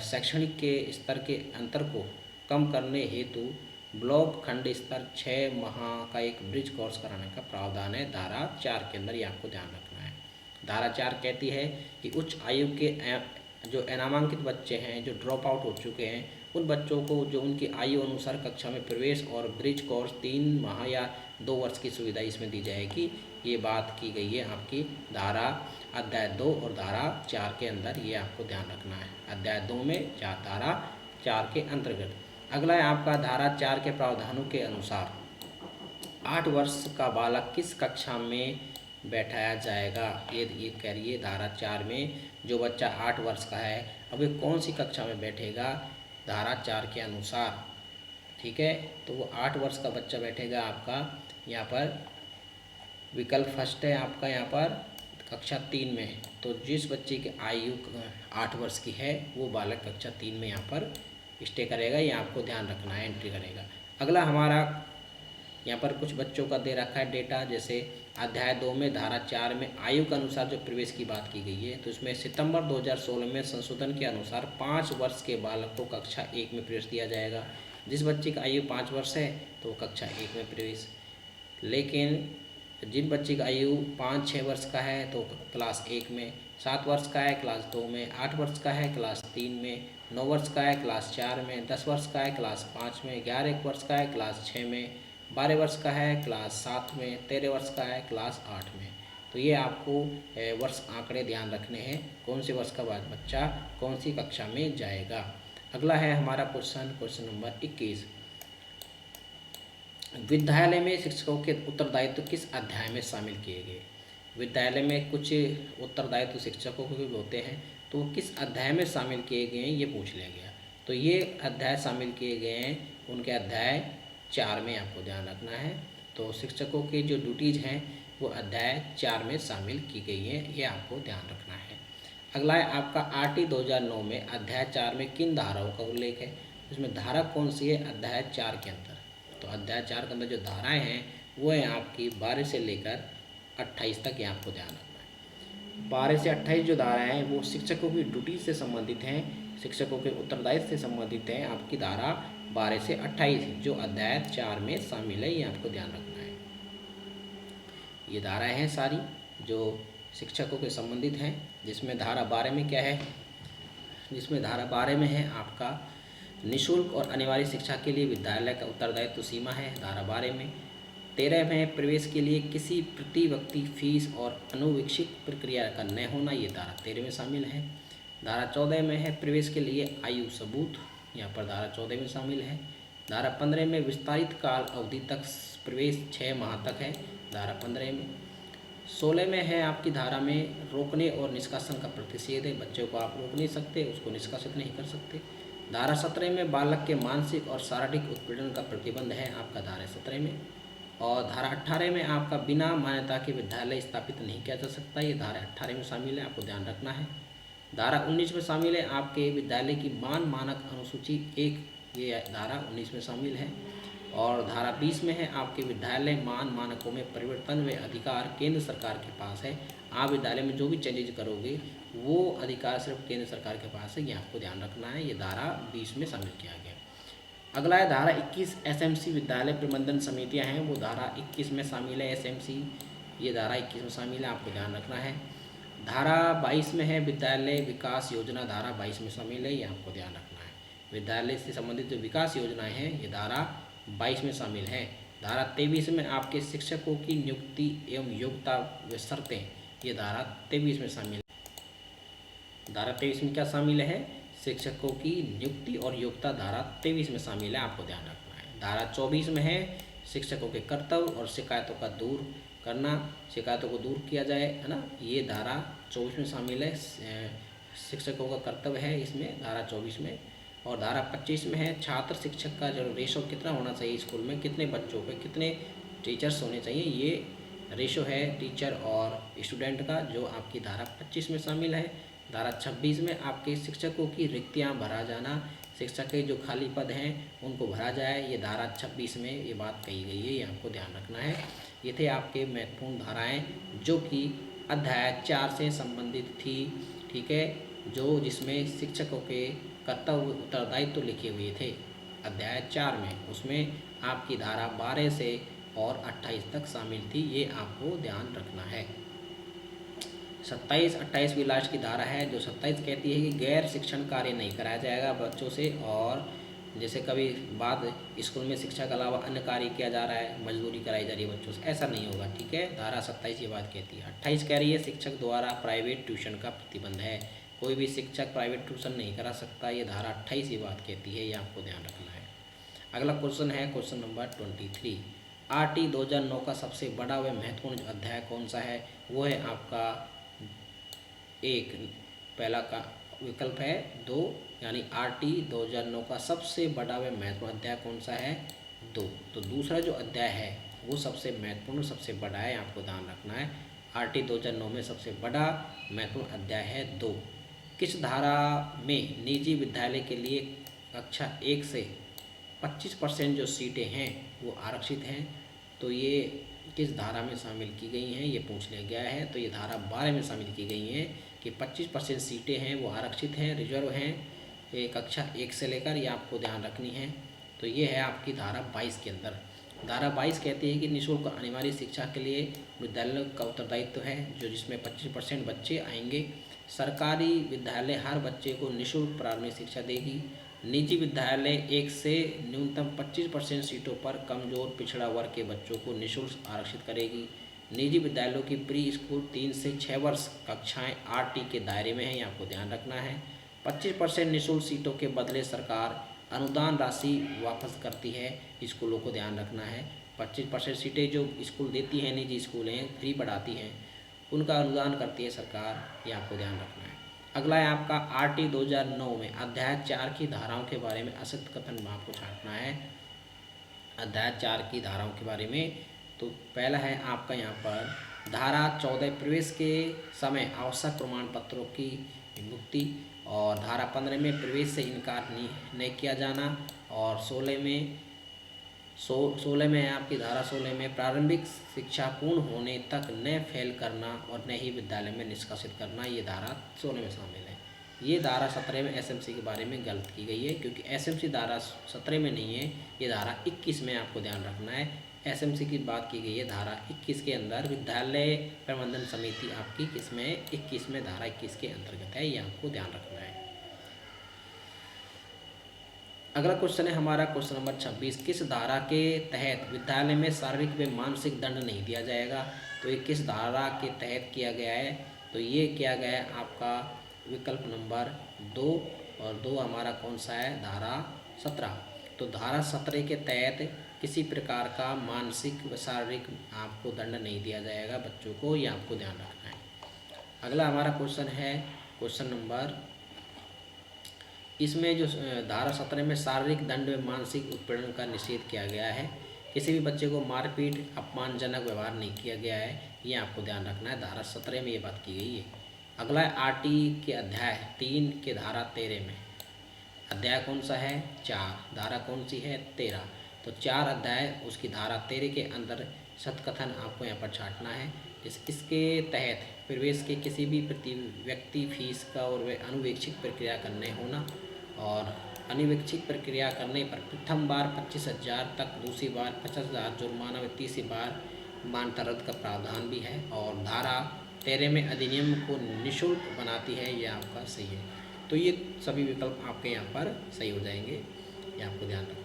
शैक्षणिक के स्तर के अंतर को कम करने हेतु ब्लॉक खंड स्तर 6 माह का एक ब्रिज कोर्स कराने का प्रावधान है। धारा 4 के अंदर ये आपको ध्यान रखना है। धारा 4 कहती है कि उच्च आयु के जो अनामांकित बच्चे हैं, जो ड्रॉप आउट हो चुके हैं, उन बच्चों को जो उनकी आयु अनुसार कक्षा में प्रवेश और ब्रिज कोर्स 3 माह या 2 वर्ष की सुविधा इसमें दी जाएगी। ये बात की गई है आपकी धारा अध्याय 2 और धारा 4 के अंदर। ये आपको ध्यान रखना है, अध्याय 2 में धारा 4 के अंतर्गत। अगला है आपका धारा 4 के प्रावधानों के अनुसार 8 वर्ष का बालक किस कक्षा में बैठाया जाएगा। ये कह रही है धारा 4 में जो बच्चा 8 वर्ष का है, अब ये कौन सी कक्षा में बैठेगा धारा 4 के अनुसार, ठीक है। तो वो 8 वर्ष का बच्चा बैठेगा आपका यहाँ पर विकल्प फर्स्ट है आपका यहाँ पर कक्षा 3 में। तो जिस बच्चे की आयु 8 वर्ष की है वो बालक कक्षा 3 में यहाँ पर स्टे करेगा। ये आपको ध्यान रखना है, एंट्री करेगा। अगला हमारा यहाँ पर कुछ बच्चों का दे रखा है डेटा, जैसे अध्याय 2 में धारा 4 में आयु के अनुसार जो प्रवेश की बात की गई है, तो इसमें सितंबर 2016 में संशोधन के अनुसार 5 वर्ष के बालक को कक्षा 1 में प्रवेश दिया जाएगा। जिस बच्चे की आयु 5 वर्ष है तो वो कक्षा 1 में प्रवेश, लेकिन जिन बच्चे का आयु 5-6 वर्ष का है तो क्लास 1 में, 7 वर्ष का है क्लास 2 में, 8 वर्ष का है क्लास 3 में, 9 वर्ष का है क्लास 4 में, 10 वर्ष का है क्लास 5 में, 11 वर्ष का है क्लास 6 में, 12 वर्ष का है क्लास 7 में, 13 वर्ष का है क्लास 8 में। तो ये आपको वर्ष आंकड़े ध्यान रखने हैं, कौन से वर्ष का बच्चा कौन सी कक्षा में जाएगा। अगला है हमारा क्वेश्चन नंबर 21। विद्यालय में शिक्षकों के उत्तरदायित्व किस अध्याय में शामिल किए गए। विद्यालय में कुछ उत्तरदायित्व शिक्षकों के भी होते हैं, तो वो किस अध्याय में शामिल किए गए हैं ये पूछ लिया गया। तो ये अध्याय शामिल किए गए हैं उनके अध्याय 4 में, आपको ध्यान रखना है। तो शिक्षकों के जो ड्यूटीज़ हैं वो अध्याय 4 में शामिल की गई हैं, ये आपको ध्यान रखना है। अगला है आपका RT 2009 में अध्याय 4 में किन धाराओं का उल्लेख है। इसमें धारा कौन सी है अध्याय 4 के अंदर। तो अध्याय 4 के अंदर जो धाराएं हैं वो है आपकी 12 से लेकर 28 तक, ये आपको ध्यान रखना है। 12 से 28 जो धाराएं हैं वो शिक्षकों की ड्यूटी से संबंधित हैं, शिक्षकों के उत्तरदायित्व से संबंधित हैं। आपकी धारा 12 से 28 जो अध्याय 4 में शामिल है, ये आपको ध्यान रखना है। ये धाराएं हैं सारी जो शिक्षकों के संबंधित हैं, जिसमें धारा 12 में क्या है, जिसमें धारा 12 में है आपका निःशुल्क और अनिवार्य शिक्षा के लिए विद्यालय का उत्तरदायित्व सीमा है धारा 12 में। 13 में प्रवेश के लिए किसी प्रति व्यक्ति फीस और अनुवीक्षित प्रक्रिया का न होना, ये धारा 13 में शामिल है। धारा 14 में है प्रवेश के लिए आयु सबूत, यहाँ पर धारा 14 में शामिल है। धारा 15 में विस्तारित काल अवधि तक प्रवेश 6 माह तक है, धारा 15 में। 16 में है आपकी धारा में रोकने और निष्कासन का प्रतिषेध है, बच्चों को आप रोक नहीं सकते, उसको निष्कासित नहीं कर सकते। धारा 17 में बालक के मानसिक और शारीरिक उत्पीड़न का प्रतिबंध है आपका धारा 17 में। और धारा 18 में आपका बिना मान्यता के विद्यालय स्थापित नहीं किया जा सकता, ये धारा 18 में शामिल है, आपको ध्यान रखना है। धारा 19 में शामिल है आपके विद्यालय की मानक अनुसूची 1, ये धारा 19 में शामिल है। और धारा 20 में है आपके विद्यालय मानकों में परिवर्तन व अधिकार केंद्र सरकार के पास है। आप विद्यालय में जो भी चेंजेज करोगे वो अधिकार सिर्फ केंद्र सरकार के पास है, ये आपको ध्यान रखना है। ये धारा 20 में शामिल किया गया। अगला है धारा 21 SMC विद्यालय प्रबंधन समितियां हैं, वो धारा 21 में शामिल है। SMC ये धारा 21 में शामिल है, आपको ध्यान रखना है। धारा 22 में है विद्यालय विकास योजना, धारा 22 में शामिल है, ये आपको ध्यान रखना है। विद्यालय से संबंधित जो विकास योजनाएं हैं ये धारा 22 में शामिल है। धारा 23 में आपके शिक्षकों की नियुक्ति एवं योग्यता व शर्तें, ये धारा 23 में शामिल है। धारा 23 में क्या शामिल है, शिक्षकों की नियुक्ति और योग्यता धारा 23 में शामिल है, आपको ध्यान रखना है। धारा 24 में है शिक्षकों के कर्तव्य और शिकायतों का दूर करना, शिकायतों को दूर किया जाए, है ना, ये धारा 24 में शामिल है। शिक्षकों का कर्तव्य है इसमें धारा 24 में। और धारा 25 में है छात्र शिक्षक का जो रेशो कितना होना चाहिए, स्कूल में कितने बच्चों पे कितने टीचर्स होने चाहिए, ये रेशो है टीचर और स्टूडेंट का, जो आपकी धारा 25 में शामिल है। धारा 26 में आपके शिक्षकों की रिक्तियां भरा जाना, शिक्षक के जो खाली पद हैं उनको भरा जाए, ये धारा 26 में ये बात कही गई है, ये आपको ध्यान रखना है। ये थे आपके महत्वपूर्ण धाराएं जो कि अध्याय 4 से संबंधित थी, ठीक है, जो जिसमें शिक्षकों के कर्तव्य उत्तरदायित्व लिखे हुए थे अध्याय 4 में, उसमें आपकी धारा 12 से और 28 तक शामिल थी, ये आपको ध्यान रखना है। 27-28 भी लास्ट की धारा है, जो 27 कहती है कि गैर शिक्षण कार्य नहीं कराया जाएगा बच्चों से, और जैसे कभी बाद स्कूल में शिक्षा के अलावा अन्य कार्य किया जा रहा है, मजदूरी कराई जा रही है बच्चों से, ऐसा नहीं होगा, ठीक है। धारा 27 ये बात कहती है। 28 कह रही है शिक्षक द्वारा प्राइवेट ट्यूशन का प्रतिबंध है, कोई भी शिक्षक प्राइवेट ट्यूशन नहीं करा सकता, ये धारा 28 ये बात कहती है, ये आपको ध्यान रखना है। अगला क्वेश्चन है क्वेश्चन नंबर 23। RT 2009 का सबसे बड़ा व महत्वपूर्ण अध्याय कौन सा है, वो है आपका एक, पहला का विकल्प है 2, यानी RT 2009 का सबसे बड़ा व महत्वपूर्ण अध्याय कौन सा है, 2। तो दूसरा जो अध्याय है वो सबसे महत्वपूर्ण सबसे बड़ा है, आपको ध्यान रखना है। RT 2009 में सबसे बड़ा महत्वपूर्ण अध्याय है 2। किस धारा में निजी विद्यालय के लिए कक्षा 1 से 25% जो सीटें हैं वो आरक्षित हैं, तो ये किस धारा में शामिल की गई हैं ये पूछ लिया गया है। तो ये धारा 12 में शामिल की गई हैं कि 25% सीटें हैं वो आरक्षित हैं, रिजर्व हैं, ये कक्षा 1 से लेकर, ये आपको ध्यान रखनी है। तो ये है आपकी धारा 22 के अंदर। धारा 22 कहती है कि निःशुल्क अनिवार्य शिक्षा के लिए विद्यालय का उत्तरदायित्व है, जो जिसमें 25% बच्चे आएंगे। सरकारी विद्यालय हर बच्चे को निःशुल्क प्रारंभिक शिक्षा देगी। निजी विद्यालय 1 से न्यूनतम 25% सीटों पर कमजोर पिछड़ा वर्ग के बच्चों को निःशुल्क आरक्षित करेगी। निजी विद्यालयों की प्री स्कूल 3 से 6 वर्ष कक्षाएं आरटी के दायरे में हैं, ये आपको ध्यान रखना है। 25% निःशुल्क सीटों के बदले सरकार अनुदान राशि वापस करती है, स्कूलों को ध्यान रखना है। 25% सीटें जो स्कूल देती हैं, निजी स्कूलें फ्री पढ़ाती हैं, उनका अनुदान करती है सरकार, ये आपको ध्यान रखना है। अगला है आपका आरटी 2009 में अध्याय 4 की धाराओं के बारे में असत्य कथन आपको छांटना है। अध्याय 4 की धाराओं के बारे में तो पहला है आपका यहाँ पर धारा 14 प्रवेश के समय आवश्यक प्रमाण पत्रों की मुक्ति, और धारा 15 में प्रवेश से इनकार नहीं किया जाना, और 16 में है आपकी धारा 16 में प्रारंभिक शिक्षा पूर्ण होने तक न फेल करना और न ही विद्यालय में निष्कासित करना, ये धारा 16 में शामिल है। ये धारा 17 में एसएमसी के बारे में गलत की गई है, क्योंकि एसएमसी धारा 17 में नहीं है, ये धारा 21 में आपको ध्यान रखना है। एसएमसी की बात की गई है धारा 21 के अंदर, विद्यालय प्रबंधन समिति आपकी किसमें 21 में, धारा 21 के अंतर्गत है, ये आपको ध्यान रखना है। अगला क्वेश्चन है हमारा क्वेश्चन नंबर 26, किस धारा के तहत विद्यालय में शारीरिक व मानसिक दंड नहीं दिया जाएगा? तो ये किस धारा के तहत किया गया है? तो ये किया गया है आपका विकल्प नंबर 2, और 2 हमारा कौन सा है? धारा 17। तो धारा 17 के तहत किसी प्रकार का मानसिक व शारीरिक आपको दंड नहीं दिया जाएगा बच्चों को, ये आपको ध्यान रखना है। अगला हमारा क्वेश्चन है क्वेश्चन नंबर, इसमें जो धारा 17 में शारीरिक दंड व मानसिक उत्पीड़न का निषेध किया गया है, किसी भी बच्चे को मारपीट अपमानजनक व्यवहार नहीं किया गया है, ये आपको ध्यान रखना है। धारा 17 में ये बात की गई है। अगला है आरटी के अध्याय 3 के धारा 13 में, अध्याय कौन सा है? 4, धारा कौन सी है? 13। तो 4 अध्याय उसकी धारा 13 के अंदर सत्कथन आपको यहाँ पर छांटना है। इसके तहत प्रवेश के किसी भी प्रति व्यक्ति फीस का और वे अनुवीक्षित प्रक्रिया करने होना, और अनुवीक्षित प्रक्रिया करने पर प्रथम बार 25,000 तक, दूसरी बार 50,000 जुर्माना व तीसरी बार मान्यता रद्द का प्रावधान भी है, और धारा 13 में अधिनियम को निःशुल्क बनाती है, ये आपका सही है। तो ये सभी विकल्प आपके यहाँ पर सही हो जाएंगे, ये आपको ध्यान रखना है।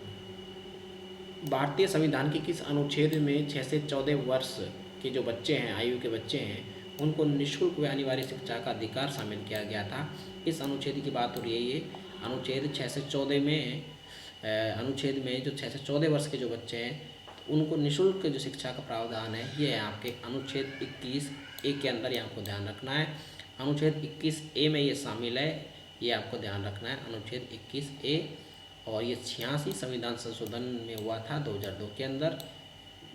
भारतीय संविधान के किस अनुच्छेद में 6 से 14 वर्ष के जो बच्चे हैं, आयु के बच्चे हैं, उनको निःशुल्क व अनिवार्य शिक्षा का अधिकार शामिल किया गया था? इस अनुच्छेद की बात हो रही है, ये अनुच्छेद 6 से 14 में, अनुच्छेद में जो 6 से 14 वर्ष के जो बच्चे हैं उनको निःशुल्क जो शिक्षा का प्रावधान है, ये है आपके अनुच्छेद 21A के अंदर, ये आपको ध्यान रखना है। अनुच्छेद 21A में ये शामिल है, ये आपको ध्यान रखना है, अनुच्छेद 21A। और ये 86 संविधान संशोधन में हुआ था 2002 के अंदर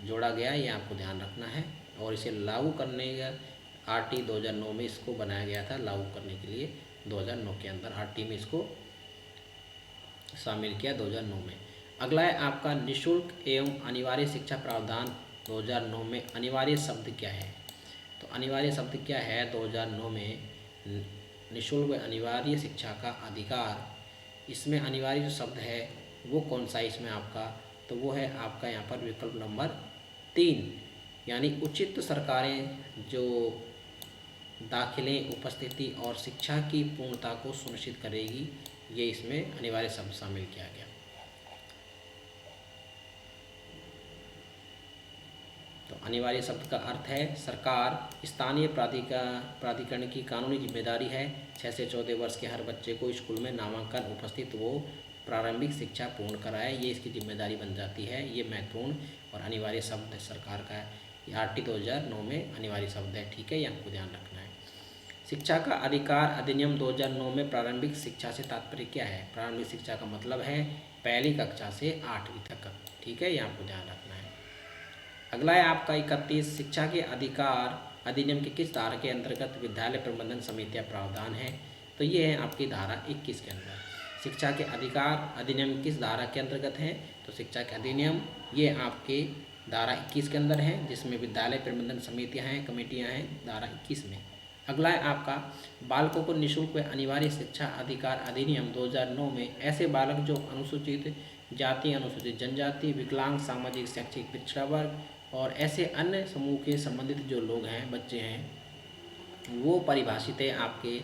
जोड़ा गया, ये आपको ध्यान रखना है। और इसे लागू करने का आरटी 2009 में इसको बनाया गया था, लागू करने के लिए 2009 के अंदर आरटी में इसको शामिल किया 2009 में। अगला है आपका निःशुल्क एवं अनिवार्य शिक्षा प्रावधान 2009 में अनिवार्य शब्द क्या है? तो अनिवार्य शब्द क्या है 2009 में? निःशुल्क व अनिवार्य शिक्षा का अधिकार, इसमें अनिवार्य जो शब्द है वो कौन सा है इसमें आपका? तो वो है आपका यहाँ पर विकल्प नंबर 3, यानी उचित सरकारें जो दाखिले, उपस्थिति और शिक्षा की पूर्णता को सुनिश्चित करेगी, ये इसमें अनिवार्य शब्द शामिल किया गया। तो अनिवार्य शब्द का अर्थ है सरकार, स्थानीय प्राधिकरण की कानूनी जिम्मेदारी है 6 से 14 वर्ष के हर बच्चे को स्कूल में नामांकन, उपस्थित वो प्रारंभिक शिक्षा पूर्ण कराए, ये इसकी जिम्मेदारी बन जाती है। ये महत्वपूर्ण और अनिवार्य शब्द सरकार का है, ये आरटी 2009 में अनिवार्य शब्द है, ठीक है, ये आपको ध्यान रखना है। शिक्षा का अधिकार अधिनियम 2009 में प्रारंभिक शिक्षा से तात्पर्य क्या है? प्रारंभिक शिक्षा का मतलब है पहली कक्षा से 8वीं तक, ठीक है, ये आपको ध्यान रखना है। अगला है आपका 31, शिक्षा के अधिकार अधिनियम की किस धारा के अंतर्गत विद्यालय प्रबंधन समितियां प्रावधान है? तो ये है आपकी धारा 21 के अंदर। शिक्षा के अधिकार अधिनियम किस धारा के अंतर्गत है? तो शिक्षा के अधिनियम ये आपके धारा 21 के अंदर है, जिसमें विद्यालय प्रबंधन समितियां हैं, कमेटियां हैं, धारा 21 में। अगला है आपका बालकों को निःशुल्क व अनिवार्य शिक्षा अधिकार अधिनियम 2009 में ऐसे बालक जो अनुसूचित जाति, अनुसूचित जनजाति, विकलांग, सामाजिक शैक्षिक पिछड़ा वर्ग और ऐसे अन्य समूह के संबंधित जो लोग हैं, बच्चे हैं, वो परिभाषित है आपके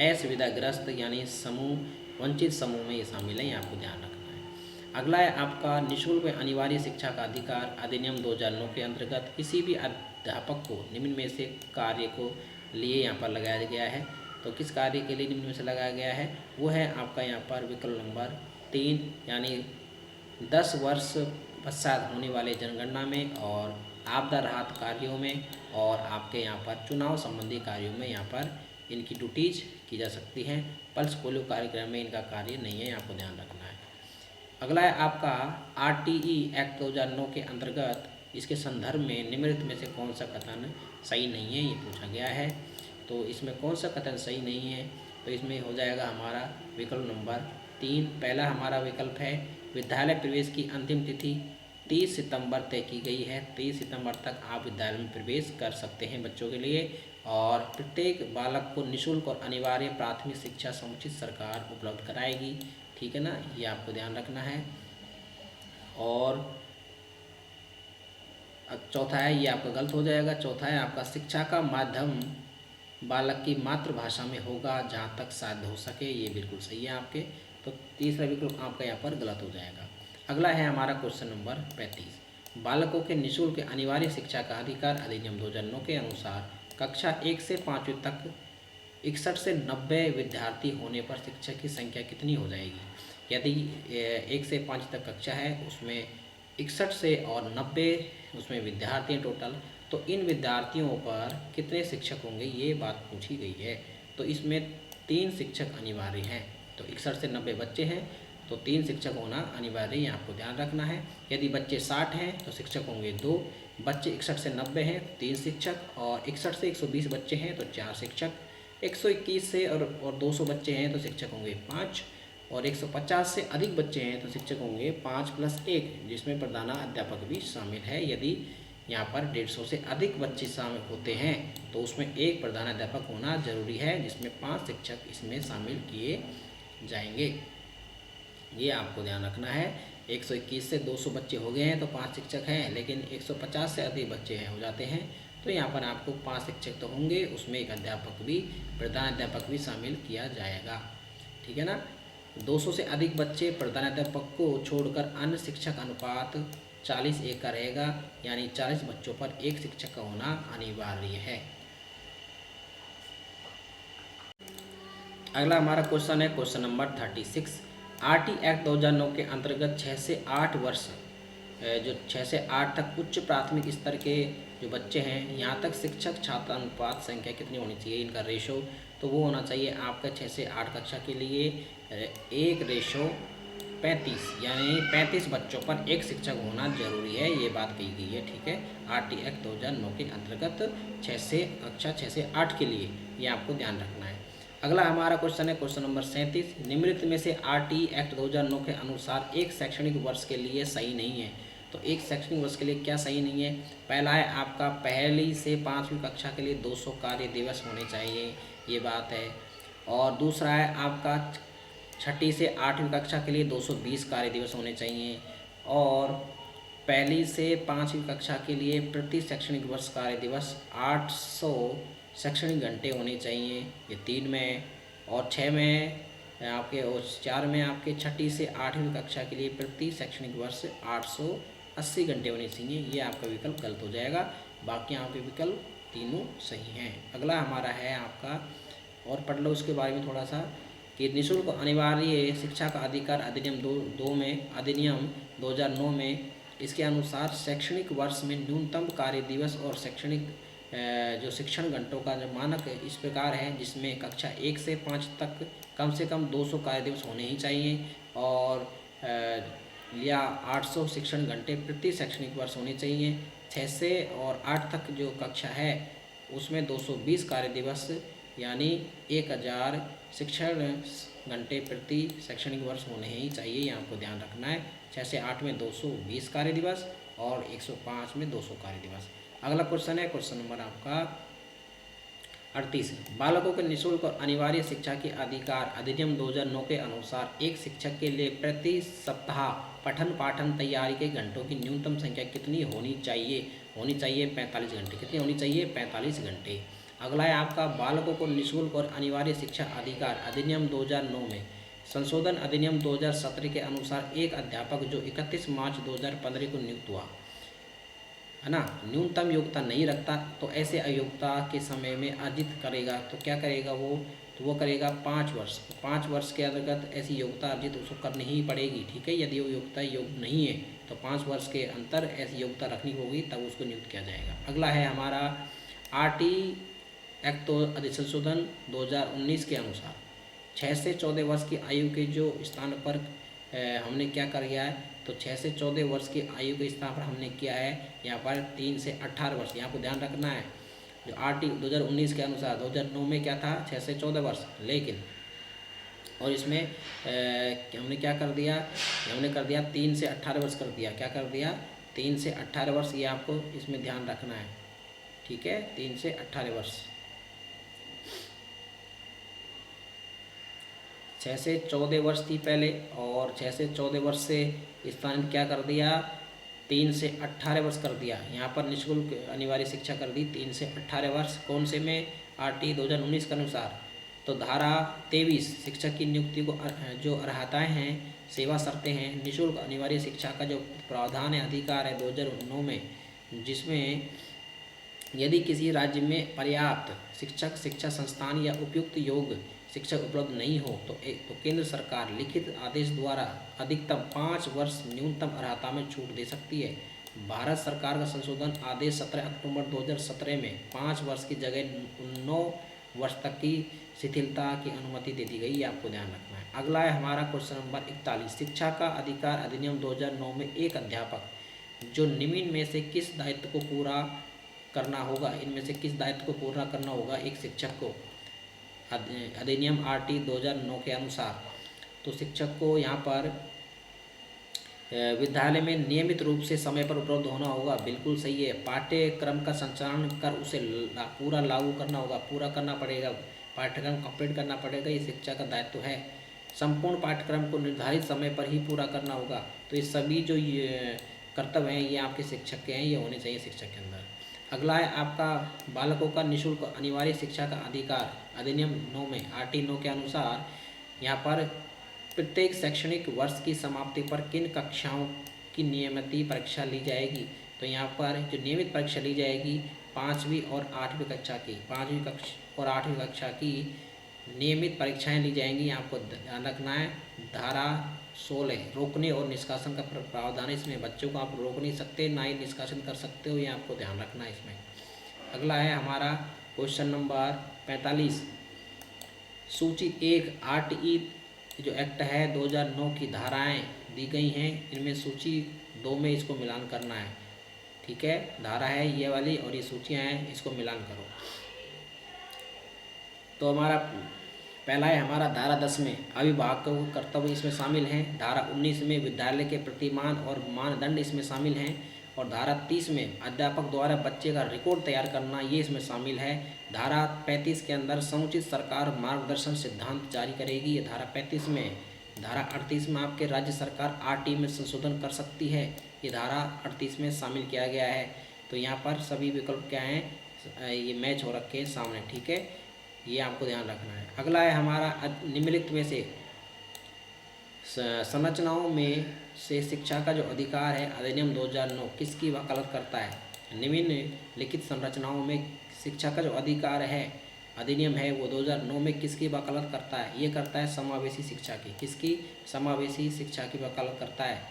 असुविधाग्रस्त यानी समूह, वंचित समूह में ये शामिल है, ये आपको ध्यान रखना है। अगला है आपका निःशुल्क व अनिवार्य शिक्षा का अधिकार अधिनियम 2009 के अंतर्गत किसी भी अध्यापक को निम्न में से कार्य को लिए यहाँ पर लगाया गया है। तो किस कार्य के लिए निम्न में से लगाया गया है, वो है आपका यहाँ पर विकल्प नंबर 3, यानी 10 वर्ष पश्चात होने वाले जनगणना में और आपदा राहत कार्यों में और आपके यहाँ पर चुनाव संबंधी कार्यों में यहाँ पर इनकी ड्यूटीज की जा सकती हैं। पल्स पोलियो कार्यक्रम में इनका कार्य नहीं है, आपको ध्यान रखना है। अगला है आपका RTE एक्ट 2009 के अंतर्गत इसके संदर्भ में निम्नलिखित में से कौन सा कथन सही नहीं है, ये पूछा गया है। तो इसमें कौन सा कथन सही नहीं है, तो इसमें हो जाएगा हमारा विकल्प नंबर 3। पहला हमारा विकल्प है विद्यालय प्रवेश की अंतिम तिथि 30 सितंबर तय की गई है। 30 सितंबर तक आप विद्यालय में प्रवेश कर सकते हैं बच्चों के लिए, और प्रत्येक बालक को निःशुल्क और अनिवार्य प्राथमिक शिक्षा समुचित सरकार उपलब्ध कराएगी। ठीक है ना, ये आपको ध्यान रखना है। और चौथा है, ये आपका गलत हो जाएगा। चौथा है आपका शिक्षा का माध्यम बालक की मातृभाषा में होगा जहाँ तक साध्य हो सके, ये बिल्कुल सही है आपके। तो तीसरा विकल्प आपका यहाँ पर गलत हो जाएगा। अगला है हमारा क्वेश्चन नंबर 35। बालकों के निःशुल्क अनिवार्य शिक्षा का अधिकार अधिनियम 2009 के अनुसार कक्षा 1 से 5वीं तक 61 से 90 विद्यार्थी होने पर शिक्षक की संख्या कितनी हो जाएगी। यदि 1 से 5 तक कक्षा है, उसमें 61 से और 90 उसमें विद्यार्थी हैं टोटल, तो इन विद्यार्थियों पर कितने शिक्षक होंगे, ये बात पूछी गई है। तो इसमें 3 शिक्षक अनिवार्य हैं। तो 61 से 90 बच्चे हैं, तो 3 शिक्षक होना अनिवार्य है, आपको ध्यान रखना है। यदि बच्चे 60 हैं तो शिक्षक होंगे 2, बच्चे 61 से 90 हैं 3 शिक्षक, और 61 से 120 बच्चे हैं तो 4 शिक्षक, 121 से और 200 बच्चे हैं तो शिक्षक होंगे 5, और 150 से अधिक बच्चे हैं तो शिक्षक होंगे 5 + 1, जिसमें प्रधानाध्यापक भी शामिल है। यदि यहाँ पर 150 से अधिक बच्चे शामिल होते हैं तो उसमें एक प्रधानाध्यापक होना जरूरी है, जिसमें 5 शिक्षक इसमें शामिल किए जाएंगे। ये आपको ध्यान रखना है। 121 से 200 बच्चे हो गए हैं तो 5 शिक्षक हैं, लेकिन 150 से अधिक बच्चे हैं हो जाते हैं तो यहाँ पर आपको 5 शिक्षक तो होंगे, उसमें एक अध्यापक भी, प्रधानाध्यापक भी शामिल किया जाएगा। ठीक है ना। 200 से अधिक बच्चे, प्रधानाध्यापक को छोड़कर अन्य शिक्षक अनुपात 40:1 का रहेगा, यानी 40 बच्चों पर एक शिक्षक का होना अनिवार्य है। अगला हमारा क्वेश्चन है क्वेश्चन नंबर 36। RT एक्ट 2009 के अंतर्गत 6 से 8 वर्ष जो 6 से 8 तक उच्च प्राथमिक स्तर के जो बच्चे हैं, यहाँ तक शिक्षक छात्र अनुपात संख्या कितनी होनी चाहिए, इनका रेशो, तो वो होना चाहिए आपका 6 से 8 कक्षा के लिए 1:35, यानी 35 बच्चों पर एक शिक्षक होना जरूरी है, ये बात कही गई है। ठीक है, RT एक्ट 2009 के अंतर्गत 6 से 8 के लिए, ये आपको ध्यान रखना है। अगला हमारा क्वेश्चन है क्वेश्चन नंबर 37। निम्नलिखित में से RT एक्ट 2009 के अनुसार एक शैक्षणिक वर्ष के लिए सही नहीं है। तो एक शैक्षणिक वर्ष के लिए क्या सही नहीं है। पहला है आपका 1ली से 5वीं कक्षा के लिए 200 कार्य दिवस होने चाहिए, ये बात है। और दूसरा है आपका 6ठी से 8वीं कक्षा के लिए 220 कार्य दिवस होने चाहिए, और 1ली से 5वीं कक्षा के लिए प्रति शैक्षणिक वर्ष कार्य दिवस 800 शैक्षणिक घंटे होने चाहिए, ये 3 में। और 6 में आपके, और 4 में आपके 6ठी से 8वीं कक्षा के लिए प्रति शैक्षणिक वर्ष 880 घंटे होने चाहिए, ये आपका विकल्प गलत हो जाएगा। बाकी आपके विकल्प तीनों सही हैं। अगला हमारा है आपका, और पढ़ लो उसके बारे में थोड़ा सा, कि निःशुल्क अनिवार्य शिक्षा का अधिकार अधिनियम 2009 में इसके अनुसार शैक्षणिक वर्ष में न्यूनतम कार्य दिवस और शैक्षणिक जो शिक्षण घंटों का जो मानक इस प्रकार है, जिसमें कक्षा 1 से 5 तक कम से कम 200 कार्य दिवस होने ही चाहिए, और या 800 शिक्षण घंटे प्रति शैक्षणिक वर्ष होने चाहिए। 6 से और 8 तक जो कक्षा है उसमें 220 कार्य दिवस, यानी 1000 शिक्षण घंटे प्रति शैक्षणिक वर्ष होने ही चाहिए, ये आपको ध्यान रखना है। 6 से 8 में 220 कार्य दिवस और 105 में 200 कार्य दिवस। अगला क्वेश्चन है क्वेश्चन नंबर आपका 38। बालकों के निःशुल्क और अनिवार्य शिक्षा के अधिकार अधिनियम 2009 के अनुसार एक शिक्षक के लिए प्रति सप्ताह पठन पाठन तैयारी के घंटों की न्यूनतम संख्या कितनी होनी चाहिए। 45 घंटे। कितनी होनी चाहिए? 45 घंटे। अगला है आपका, बालकों को निःशुल्क और अनिवार्य शिक्षा अधिकार अधिनियम 2009 में संशोधन अधिनियम 2017 के अनुसार एक अध्यापक जो 31 मार्च 2015 को नियुक्त हुआ है ना, न्यूनतम योग्यता नहीं रखता, तो ऐसे अयोग्यता के समय में अर्जित करेगा तो क्या करेगा वो, तो वो करेगा 5 वर्ष। 5 वर्ष के अंतर्गत ऐसी योग्यता अर्जित उसको करनी ही पड़ेगी, ठीक है। यदि वो योग्यता योग्य नहीं है तो 5 वर्ष के अंतर ऐसी योग्यता रखनी होगी, तब उसको नियुक्त किया जाएगा। अगला है हमारा आरटी एक्ट अधिसंशोधन 2019 के अनुसार 6 से 14 वर्ष की आयु के जो स्थान पर हमने क्या कर गया है, तो 6 से 14 वर्ष की आयु के स्थान पर हमने किया है यहाँ पर 3 से 18 वर्ष। यहाँ को ध्यान रखना है, जो आरटी 2019 के अनुसार 2009 में क्या था 6 से 14 वर्ष, लेकिन और इसमें हमने क्या कर दिया, हमने कर दिया 3 से 18 वर्ष कर दिया। क्या कर दिया, 3 से 18 वर्ष, ये आपको इसमें ध्यान रखना है, ठीक है। 3 से 18 वर्ष, 6 से 14 वर्ष थी पहले, और 6 से 14 वर्ष से स्थान क्या कर दिया, 3 से 18 वर्ष कर दिया। यहाँ पर निःशुल्क अनिवार्य शिक्षा कर दी 3 से 18 वर्ष। कौन से में, आरटी 2019 के अनुसार। तो धारा 23 शिक्षक की नियुक्ति को जो अर्हताएँ हैं, सेवा शर्तें हैं, निःशुल्क अनिवार्य शिक्षा का जो प्रावधान है, अधिकार है 2009 में, जिसमें यदि किसी राज्य में पर्याप्त शिक्षक, शिक्षा संस्थान या उपयुक्त योग्य शिक्षक उपलब्ध नहीं हो तो केंद्र सरकार लिखित आदेश द्वारा अधिकतम 5 वर्ष न्यूनतम अर्हता में छूट दे सकती है। भारत सरकार का संशोधन आदेश 17 अक्टूबर 2017 में 5 वर्ष की जगह 9 वर्ष तक की शिथिलता की अनुमति दे दी गई, ये आपको ध्यान रखना है। अगला है हमारा क्वेश्चन नंबर 41, शिक्षा का अधिकार अधिनियम 2009 में एक अध्यापक जो निम्न में से किस दायित्व को पूरा करना होगा, इनमें से किस दायित्व को पूरा करना होगा एक शिक्षक को, अधिनियम आरटी 2009 के अनुसार। तो शिक्षक को यहाँ पर विद्यालय में नियमित रूप से समय पर उपलब्ध होना होगा, बिल्कुल सही है। पाठ्यक्रम का संचालन कर उसे पूरा लागू करना होगा, पूरा करना पड़ेगा, पाठ्यक्रम कंप्लीट करना पड़ेगा, ये शिक्षा का दायित्व है। संपूर्ण पाठ्यक्रम को निर्धारित समय पर ही पूरा करना होगा। तो ये सभी जो ये कर्तव्य हैं, ये आपके शिक्षक के हैं, ये होने चाहिए शिक्षक के अंदर। अगला है आपका बालकों का निःशुल्क अनिवार्य शिक्षा का अधिकार अधिनियम 9 में, आरटी 9 के अनुसार यहाँ पर प्रत्येक शैक्षणिक वर्ष की समाप्ति पर किन कक्षाओं की नियमित परीक्षा ली जाएगी। तो यहाँ पर जो नियमित परीक्षा ली जाएगी 5वीं और 8वीं कक्षा की, 5वीं कक्षा और 8वीं कक्षा की नियमित परीक्षाएं ली जाएंगी। आपको ध्यान रखना है, धारा 16 रोकने और निष्कासन का प्रावधान है। इसमें बच्चों को आप रोक नहीं सकते, ना ही निष्कासन कर सकते हो, ये आपको ध्यान रखना है इसमें। अगला है हमारा क्वेश्चन नंबर 45, सूची 1 आरटीई जो एक्ट है 2009 की धाराएं दी गई हैं, इनमें सूची 2 में इसको मिलान करना है, ठीक है। धारा है ये वाली और ये सूचियाँ हैं, इसको मिलान करो। तो हमारा पहला है हमारा धारा 10 में अभिभावकों के कर्तव्य इसमें शामिल हैं। धारा 19 में विद्यालय के प्रतिमान और मानदंड इसमें शामिल हैं। और धारा 30 में अध्यापक द्वारा बच्चे का रिकॉर्ड तैयार करना, ये इसमें शामिल है। धारा 35 के अंदर समुचित सरकार मार्गदर्शन सिद्धांत जारी करेगी, ये धारा 35 में। धारा 38 में आपके राज्य सरकार आरटी में संशोधन कर सकती है, ये धारा 38 में शामिल किया गया है। तो यहाँ पर सभी विकल्प क्या हैं, ये मैच हो रखे हैं सामने, ठीक है, ये आपको ध्यान रखना है। अगला है हमारा निम्नलिखित में से संरचनाओं में से शिक्षा का जो अधिकार है अधिनियम 2009 किसकी वकालत करता है। निम्नलिखित संरचनाओं में शिक्षा का जो अधिकार है अधिनियम है वो 2009 में किसकी वकालत करता है, ये करता है समावेशी शिक्षा की। किसकी, समावेशी शिक्षा की वकालत करता है।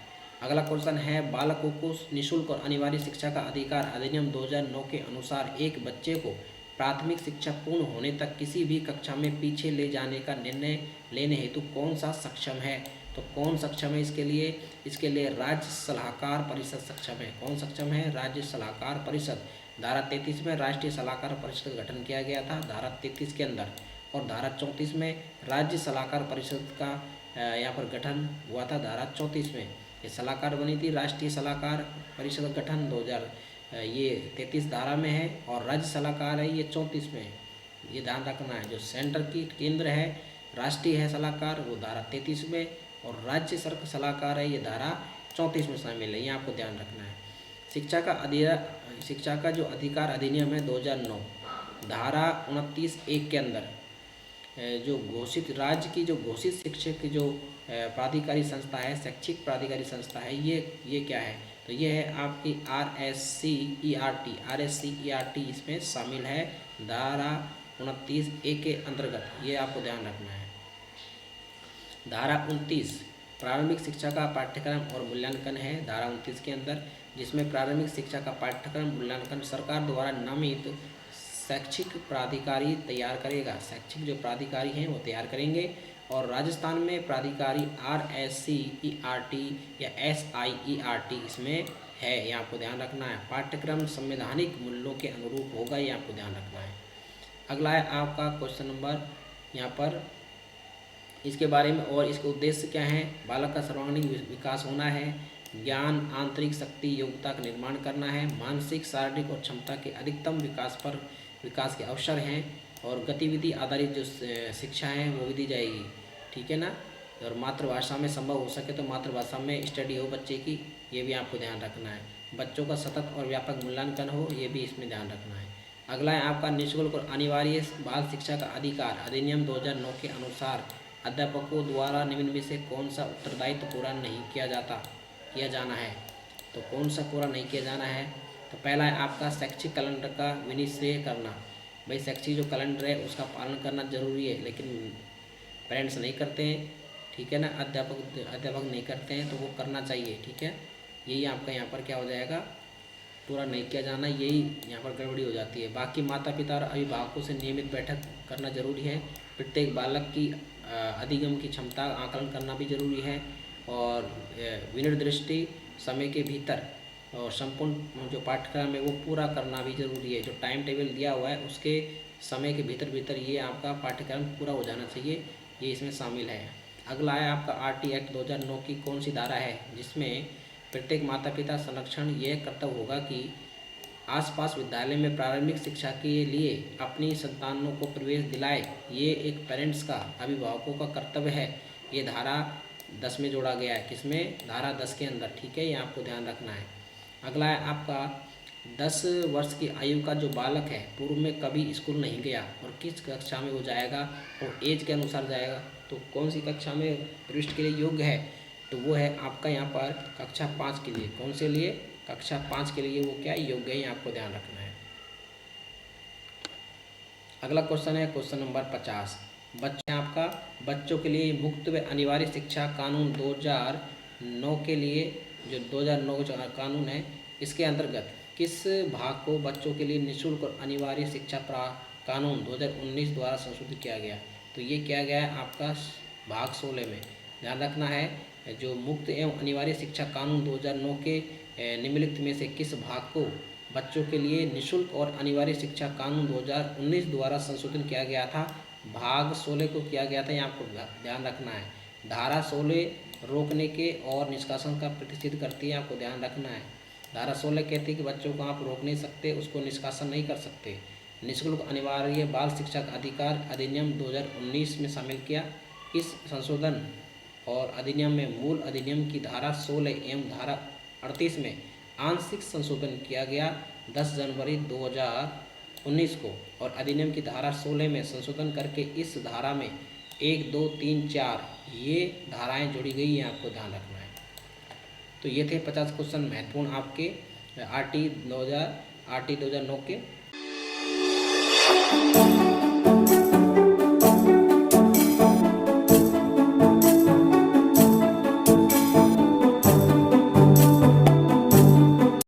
अगला क्वेश्चन है बालकों को निःशुल्क और अनिवार्य शिक्षा का अधिकार अधिनियम 2009 के अनुसार एक बच्चे को प्राथमिक शिक्षा पूर्ण होने तक किसी भी कक्षा में पीछे ले जाने का निर्णय लेने हेतु कौन सा सक्षम है। तो कौन सक्षम है इसके लिए राज्य सलाहकार परिषद सक्षम है। कौन सक्षम है, राज्य सलाहकार परिषद। धारा 33 में राष्ट्रीय सलाहकार परिषद का गठन किया गया था, धारा 33 के अंदर। और धारा 34 में राज्य सलाहकार परिषद का यहाँ पर गठन हुआ था, धारा 34 में ये सलाहकार बनी थी। राष्ट्रीय सलाहकार परिषद का गठन 33 धारा में है और राज्य सलाहकार है ये 34 में। ये ध्यान रखना है, जो सेंटर की केंद्र है राष्ट्रीय है सलाहकार वो धारा 33 में, और राज्य सलाहकार है ये धारा 34 में शामिल है, ये आपको ध्यान रखना है। शिक्षा का जो अधिकार अधिनियम है 2009 धारा 29(1) के अंदर जो घोषित राज्य की जो घोषित शिक्षक की जो प्राधिकारी संस्था है, शैक्षिक प्राधिकारी संस्था है, ये क्या है? तो ये है आपकी RSCERT इसमें शामिल है धारा 29A के अंतर्गत, ये आपको ध्यान रखना है। धारा 29 प्रारंभिक शिक्षा का पाठ्यक्रम और मूल्यांकन है धारा 29 के अंदर, जिसमें प्रारंभिक शिक्षा का पाठ्यक्रम मूल्यांकन सरकार द्वारा नामित शैक्षिक प्राधिकारी तैयार करेगा। शैक्षिक जो प्राधिकारी हैं वो तैयार करेंगे। और राजस्थान में प्राधिकारी RSCERT या SIERT इसमें है, ये आपको ध्यान रखना है। पाठ्यक्रम संवैधानिक मूल्यों के अनुरूप होगा, ये आपको ध्यान रखना है। अगला है आपका क्वेश्चन नंबर यहाँ पर, इसके बारे में और इसके उद्देश्य क्या हैं? बालक का सर्वांगीण विकास होना है, ज्ञान, आंतरिक शक्ति, योग्यता का निर्माण करना है, मानसिक, शारीरिक और क्षमता के अधिकतम विकास के अवसर हैं, और गतिविधि आधारित जो शिक्षा है वो भी दी जाएगी, ठीक है ना। और मातृभाषा में संभव हो सके तो मातृभाषा में स्टडी हो बच्चे की, ये भी आपको ध्यान रखना है। बच्चों का सतत और व्यापक मूल्यांकन हो, ये भी इसमें ध्यान रखना है। अगला है आपका निःशुल्क और अनिवार्य बाल शिक्षा का अधिकार अधिनियम 2009 के अनुसार अध्यापकों द्वारा निम्न में से कौन सा उत्तरदायित्व पूरा नहीं किया जाना है? तो कौन सा पूरा नहीं किया जाना है? तो पहला है आपका शैक्षिक कैलेंडर का विनिश्चय करना। भाई शैक्षिक जो कैलेंडर है उसका पालन करना जरूरी है, लेकिन पेरेंट्स नहीं करते हैं, ठीक है ना, अध्यापक नहीं करते हैं, तो वो करना चाहिए, ठीक है। यही आपका यहाँ पर क्या हो जाएगा, पूरा नहीं किया जाना, यही यहाँ पर गड़बड़ी हो जाती है। बाकी माता पिता और अभिभावकों से नियमित बैठक करना जरूरी है। प्रत्येक बालक की अधिगम की क्षमता आकलन करना भी जरूरी है, और विनिर्दिष्ट समय के भीतर और संपूर्ण जो पाठ्यक्रम है वो पूरा करना भी जरूरी है। जो टाइम टेबल दिया हुआ है उसके समय के भीतर ये आपका पाठ्यक्रम पूरा हो जाना चाहिए, ये इसमें शामिल है। अगला है आपका RT एक्ट 2009 की कौन सी धारा है जिसमें प्रत्येक माता पिता संरक्षण यह कर्तव्य होगा कि आसपास विद्यालय में प्रारंभिक शिक्षा के लिए अपनी संतानों को प्रवेश दिलाए। ये एक पेरेंट्स का, अभिभावकों का कर्तव्य है। ये धारा 10 में जोड़ा गया है, किसमें? धारा 10 के अंदर, ठीक है, ये आपको ध्यान रखना है। अगला है आपका 10 वर्ष की आयु का जो बालक है पूर्व में कभी स्कूल नहीं गया और किस कक्षा में वो जाएगा और एज के अनुसार जाएगा, तो कौन सी कक्षा में प्रविष्ट के लिए योग्य है? तो वो है आपका यहाँ पर कक्षा 5 के लिए। कौन से लिए? कक्षा 5 के लिए वो क्या योग्य है, आपको ध्यान रखना है। अगला क्वेश्चन है क्वेश्चन नंबर 50। आपका बच्चों के लिए मुफ्त व अनिवार्य शिक्षा कानून 2009 के लिए, जो 2009 जो कानून है, इसके अंतर्गत किस भाग को बच्चों के लिए निःशुल्क और अनिवार्य शिक्षा कानून 2019 द्वारा संशोधित किया गया? तो ये किया गया है आपका भाग 16 में। ध्यान रखना है, जो मुफ्त एवं अनिवार्य शिक्षा कानून 2009 के निम्नलिखित में से किस भाग को बच्चों के लिए निःशुल्क और अनिवार्य शिक्षा कानून 2019 द्वारा संशोधन किया गया था? भाग 16 को किया गया था, यहाँ आपको ध्यान रखना है। धारा 16 रोकने के और निष्कासन का प्रतिषेध करती है, आपको ध्यान रखना है। धारा 16 कहती है कि बच्चों को आप रोक नहीं सकते, उसको निष्कासन नहीं कर सकते। निःशुल्क अनिवार्य बाल शिक्षा का अधिकार अधिनियम 2019 में शामिल किया। इस संशोधन और अधिनियम में मूल अधिनियम की धारा 16 एवं धारा 38 में आंशिक संशोधन किया गया 10 जनवरी 2019 को, और अधिनियम की धारा 16 में संशोधन करके इस धारा में 1, 2, 3, 4 ये धाराएं जोड़ी गई हैं, आपको ध्यान रखना है। तो ये थे 50 क्वेश्चन महत्वपूर्ण आपके RT 2009 के।